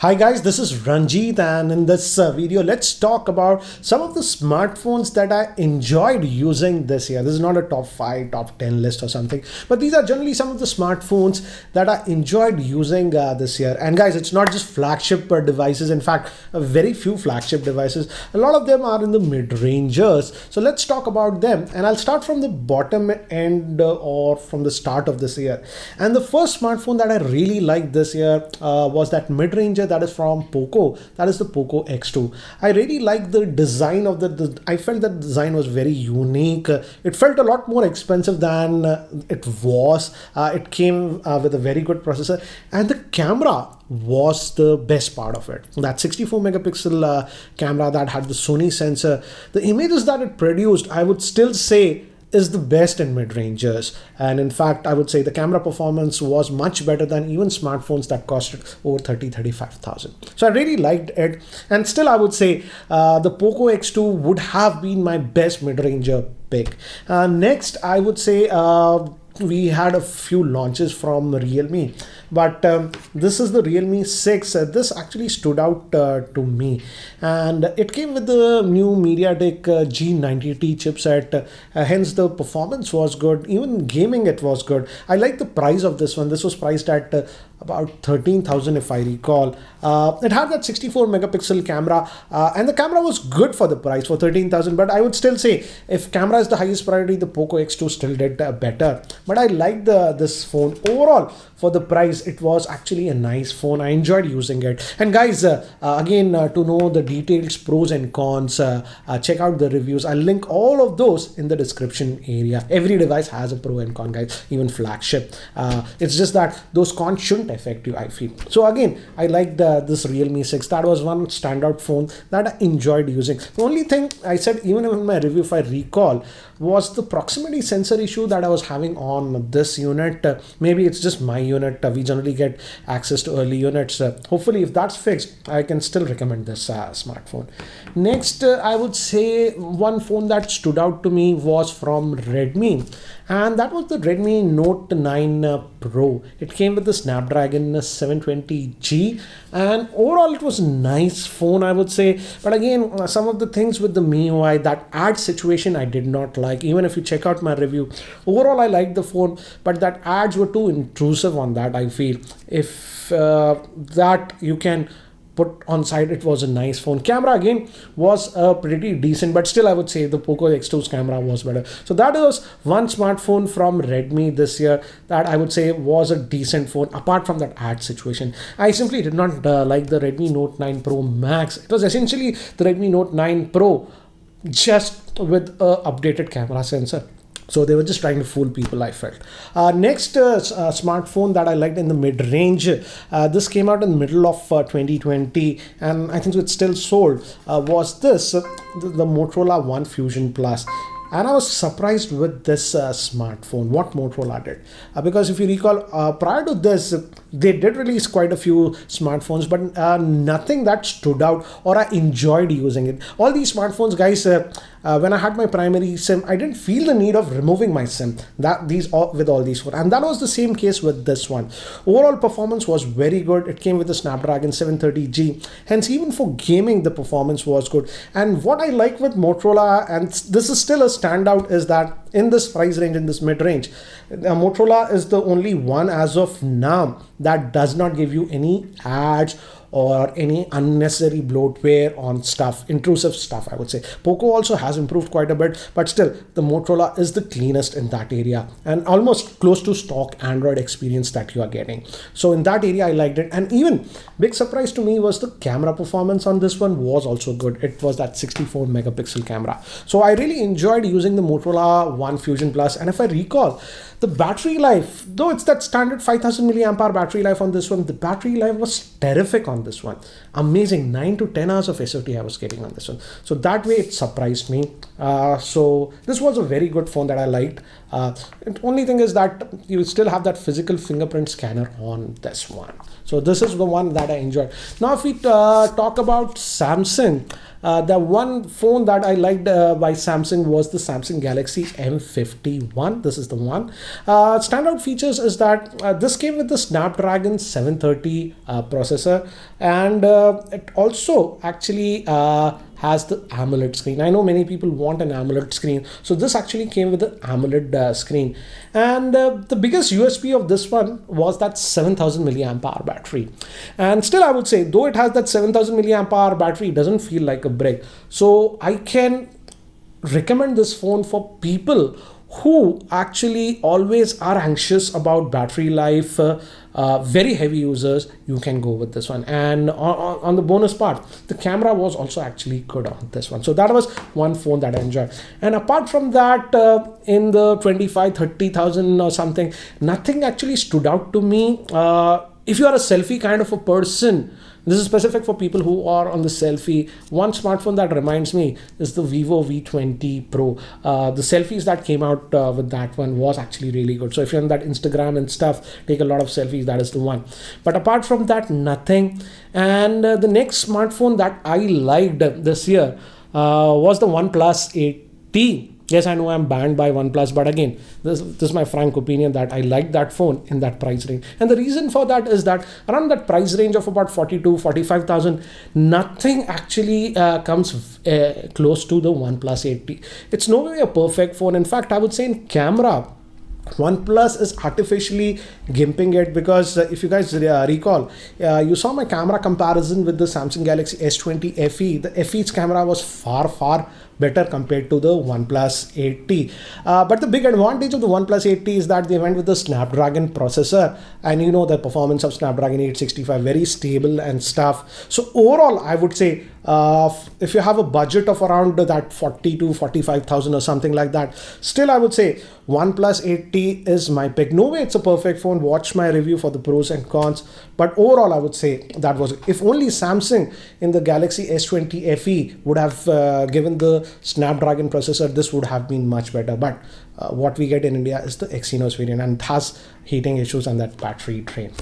Hi guys, this is Ranjit, and in this video let's talk about some of the smartphones that I enjoyed using this year. This is not a top 5, top 10 list or something, but these are generally some of the smartphones that I enjoyed using this year. And guys, it's not just flagship devices. In fact, very few flagship devices. A lot of them are in the mid-rangers. So let's talk about them, and I'll start from the bottom end or from the start of this year. And the first smartphone that I really liked this year was that mid-ranger that is from Poco. That is the Poco X2. I really like the design of I felt that the design was very unique. It felt a lot more expensive than it was. It came with a very good processor, and the camera was the best part of it. That 64 megapixel camera that had the Sony sensor, the images that it produced, I would still say is the best in mid-rangers. And in fact, I would say the camera performance was much better than even smartphones that costed over 35,000. So I really liked it. And still, I would say the Poco X2 would have been my best mid-ranger pick. Next, I would say we had a few launches from Realme, but this is the Realme 6. This actually stood out to me, and it came with the new MediaTek G90T chipset. Hence the performance was good. Even gaming, it was good. I like the price of this one. This was priced at about 13,000 if I recall. It had that 64 megapixel camera, and the camera was good for the price for 13,000. But I would still say if camera is the highest priority, the Poco X2 still did better. But I liked this phone overall. For the price, it was actually a nice phone. I enjoyed using it. And guys, again, to know the details, pros and cons, check out the reviews. I'll link all of those in the description area. Every device has a pro and con, guys, even flagship. It's just that those cons shouldn't affect you, I feel. So again, I liked this Realme 6. That was one standout phone that I enjoyed using. The only thing I said, even in my review, if I recall, was the proximity sensor issue that I was having on this unit. Maybe it's just my unit. We generally get access to early units. Hopefully, if that's fixed, I can still recommend this smartphone. Next, I would say one phone that stood out to me was from Redmi, and that was the Redmi Note 9 Pro. It came with the Snapdragon 720G, and overall it was a nice phone, I would say. But again, some of the things with the MIUI, that ad situation I did not like. Even if you check out my review, overall I liked the phone, but that ads were too intrusive on that, I feel. If that you can put on side, it was a nice phone. Camera again was pretty decent, but still I would say the Poco X2's camera was better. So that was one smartphone from Redmi this year that I would say was a decent phone, apart from that ad situation. I simply did not like the Redmi Note 9 Pro Max. It was essentially the Redmi Note 9 Pro just with a updated camera sensor. So they were just trying to fool people, I felt. Next smartphone that I liked in the mid-range, this came out in the middle of 2020, and I think it's still sold, was this, the Motorola One Fusion Plus. And I was surprised with this smartphone, what Motorola did. Because if you recall, prior to this, they did release quite a few smartphones, but nothing that stood out or I enjoyed using it. All these smartphones, guys, when I had my primary SIM, I didn't feel the need of removing my SIM. With all these phones. And that was the same case with this one. Overall performance was very good. It came with the Snapdragon 730G. Hence, even for gaming, the performance was good. And what I like with Motorola, and this is still a standout, is that in this price range, in this mid-range, Motorola is the only one as of now that does not give you any ads or any unnecessary bloatware on stuff, intrusive stuff, I would say. Poco also has improved quite a bit, but still, the Motorola is the cleanest in that area and almost close to stock Android experience that you are getting. So in that area, I liked it. And even big surprise to me was the camera performance on this one was also good. It was that 64 megapixel camera. So I really enjoyed using the Motorola One Fusion Plus. And if I recall, the battery life, though it's that standard 5000 milliamp hour battery life on this one, the battery life was terrific on this one. Amazing, 9 to 10 hours of SOT I was getting on this one. So that way it surprised me. So this was a very good phone that I liked. The only thing is that you still have that physical fingerprint scanner on this one. So this is the one that I enjoyed. Now if we talk about Samsung, the one phone that I liked by Samsung was the Samsung Galaxy M51. This is the one. Standout features is that this came with the Snapdragon 730 processor, and it also actually has the AMOLED screen. I know many people want an AMOLED screen, so this actually came with the AMOLED screen. And the biggest USP of this one was that 7000 milliamp hour battery. And still I would say, though it has that 7000 milliamp hour battery, it doesn't feel like a brick. So I can recommend this phone for people who actually always are anxious about battery life, very heavy users. You can go with this one. And on the bonus part, the camera was also actually good on this one. So that was one phone that I enjoyed. And apart from that, in the 25,000-30,000 or something, nothing actually stood out to me. If you are a selfie kind of a person, this is specific for people who are on the selfie. One smartphone that reminds me is the Vivo V20 Pro. The selfies that came out with that one was actually really good. So if you're on that Instagram and stuff, take a lot of selfies, that is the one. But apart from that, nothing. And the next smartphone that I liked this year was the OnePlus 8T. Yes, I know I'm banned by OnePlus, but again, this is my frank opinion that I like that phone in that price range. And the reason for that is that around that price range of about 42,000-45,000, nothing actually comes close to the OnePlus 8T. It's no way a perfect phone. In fact, I would say in camera, OnePlus is artificially gimping it, because if you guys recall, you saw my camera comparison with the Samsung Galaxy S20 FE. The FE's camera was far better compared to the OnePlus 8T. But the big advantage of the OnePlus 8T is that they went with the Snapdragon processor, and you know the performance of Snapdragon 865, very stable and stuff. So overall, I would say if you have a budget of around that 40 to 45,000 or something like that, still I would say OnePlus 8T is my pick. No way it's a perfect phone. Watch my review for the pros and cons. But overall, I would say that was, if only Samsung in the Galaxy S20 FE would have given the Snapdragon processor, this would have been much better. But what we get in India is the Exynos variant, and it has heating issues and that battery drain.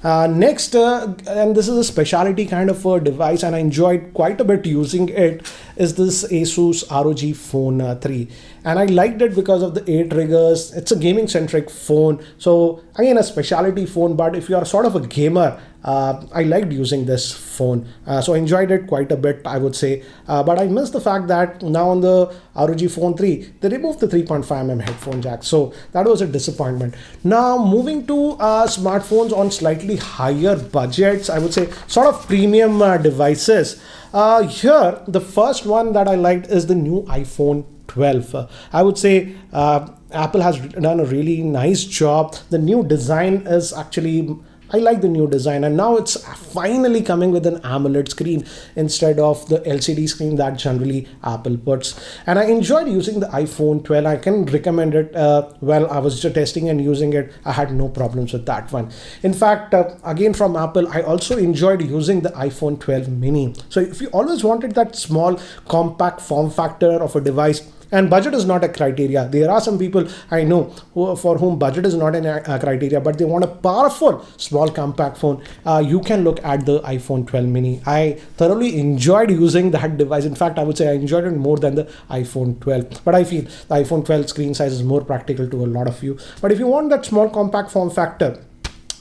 Next, and this is a specialty kind of a device, and I enjoyed quite a bit using it, is this Asus ROG Phone 3. And I liked it because of the 8 triggers. It's a gaming centric phone. So again, a specialty phone, but if you are sort of a gamer, I liked using this phone. So I enjoyed it quite a bit, I would say. But I missed the fact that now on the ROG Phone 3, they removed the 3.5mm headphone jack. So that was a disappointment. Now moving to smartphones on slightly higher budgets, I would say sort of premium devices. Here, the first one that I liked is the new iPhone 12. I would say Apple has done a really nice job. The new design is actually, I like the new design, and now it's finally coming with an AMOLED screen instead of the LCD screen that generally Apple puts. And I enjoyed using the iPhone 12. I can recommend it. Well, I was just testing and using it. I had no problems with that one. In fact, again from Apple, I also enjoyed using the iPhone 12 mini. So if you always wanted that small compact form factor of a device, and budget is not a criteria. There are some people I know for whom budget is not a criteria, but they want a powerful small compact phone. You can look at the iPhone 12 mini. I thoroughly enjoyed using that device. In fact, I would say I enjoyed it more than the iPhone 12. But I feel the iPhone 12 screen size is more practical to a lot of you. But if you want that small compact form factor,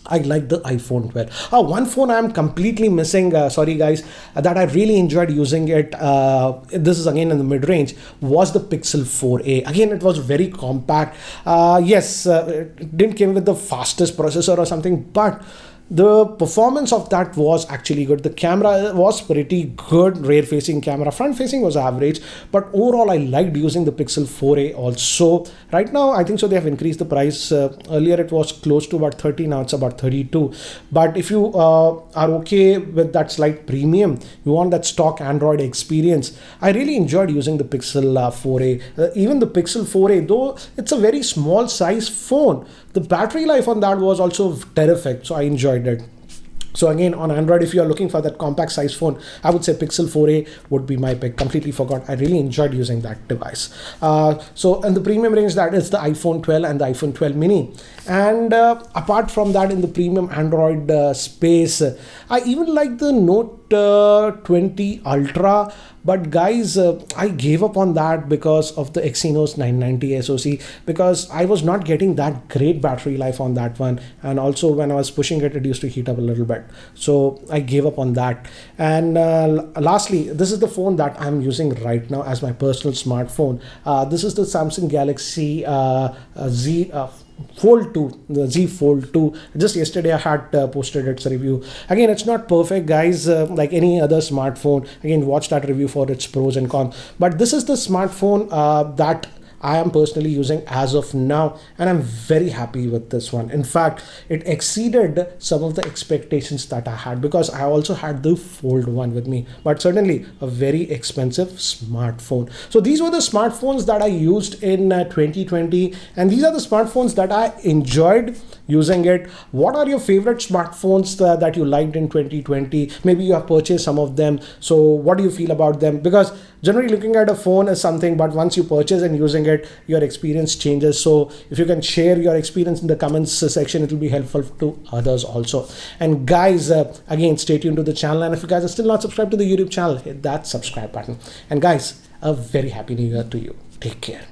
I like the iPhone 12. One phone I'm completely missing, sorry guys, that I really enjoyed using it, this is again in the mid-range, was the Pixel 4a. Again, it was very compact. Yes, it didn't come with the fastest processor or something, but the performance of that was actually good. The camera was pretty good, rear facing camera. Front facing was average, but overall I liked using the Pixel 4a also. Right now I think so they have increased the price. Earlier it was close to about 30, now it's about 32. But if you are okay with that slight premium, you want that stock Android experience, I really enjoyed using the Pixel 4a. Even the Pixel 4a, though it's a very small size phone, the battery life on that was also terrific, so I enjoyed it. So again, on Android, if you are looking for that compact size phone, I would say Pixel 4a would be my pick. Completely forgot. I really enjoyed using that device. So in the premium range, that is the iPhone 12 and the iPhone 12 mini. And apart from that, in the premium Android space, I even like the Note 20 Ultra. But guys, I gave up on that because of the Exynos 990 SoC, because I was not getting that great battery life on that one, and also when I was pushing it, it used to heat up a little bit. So I gave up on that. And lastly, this is the phone that I'm using right now as my personal smartphone. This is the Samsung Galaxy Z Fold 2, the Z Fold 2. Just yesterday I had posted its review. Again, it's not perfect, guys, like any other smartphone. Again, watch that review for its pros and cons. But this is the smartphone that I am personally using as of now, and I'm very happy with this one. In fact, it exceeded some of the expectations that I had, because I also had the Fold 1 with me, but certainly a very expensive smartphone. So these were the smartphones that I used in 2020, and these are the smartphones that I enjoyed using it. What are your favorite smartphones that you liked in 2020? Maybe you have purchased some of them. So what do you feel about them? Because generally looking at a phone is something, but once you purchase and using it, your experience changes. So if you can share your experience in the comments section, it will be helpful to others also. And guys, again, stay tuned to the channel. And if you guys are still not subscribed to the YouTube channel, hit that subscribe button. And guys, a very happy new year to you. Take care.